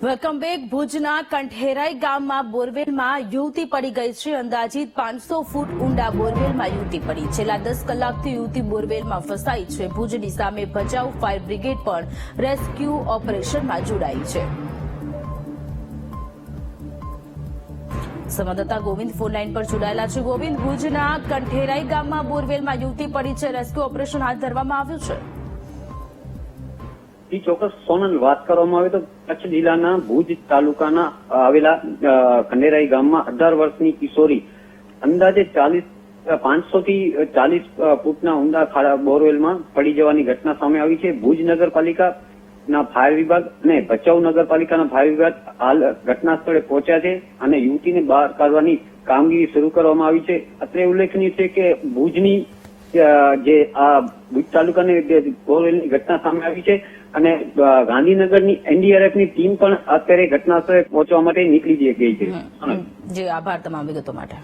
Welcome back. ભુજના કંઠેરાઈ ગામમાં બોરવેલમાં યુવતી પડી ગઈ છે. અંદાજિત 500 ફૂટ ઊંડા બોરવેલમાં યુવતી પડી. છેલ્લા 10 કલાકથી યુવતી બોરવેલમાં ફસાઈ છે. ભુજની સામે ભચાઉ ફાયર બ્રિગેડ પણ રેસ્ક્યુ ઓપરેશનમાં જોડાઈ છે. સંવાદદાતા ગોવિંદ ફોનલાઈન પર જોડાયેલા છે. ગોવિંદ, ભુજના કંઠેરાઈ ગામમાં બોરવેલમાં યુવતી પડી છે. રેસ્ક્યુ ઓપરેશન હાથ ધરવામાં આવ્યું છે. ચોક્કસ સોનલ, વાત કરવામાં આવે તો કચ્છ જિલ્લાના ભુજ તાલુકાના આવેલા ખંડેરાઈ ગામમાં 18 વર્ષની કિશોરી અંદાજે 500 થી 40 ફૂટના ઊંડા ખાડા બોરવેલમાં પડી જવાની ઘટના સામે આવી છે. ભુજ નગરપાલિકાના ફાયર વિભાગ અને ભચાઉ નગરપાલિકાના ફાયર વિભાગ હાલ ઘટના સ્થળે પહોંચ્યા છે અને યુવતીને બહાર કાઢવાની કામગીરી શરૂ કરવામાં આવી છે. અત્રે ઉલ્લેખનીય છે કે ભુજની જે આ ભુજ તાલુકાની બોરવેલની ઘટના સામે આવી છે અને ગાંધીનગરની એનડીઆરએફની ટીમ પણ અત્યારે ઘટના સ્થળે પહોંચવા માટે નીકળી ગઈ છે. જી, આભાર તમામ વિગતો માટે.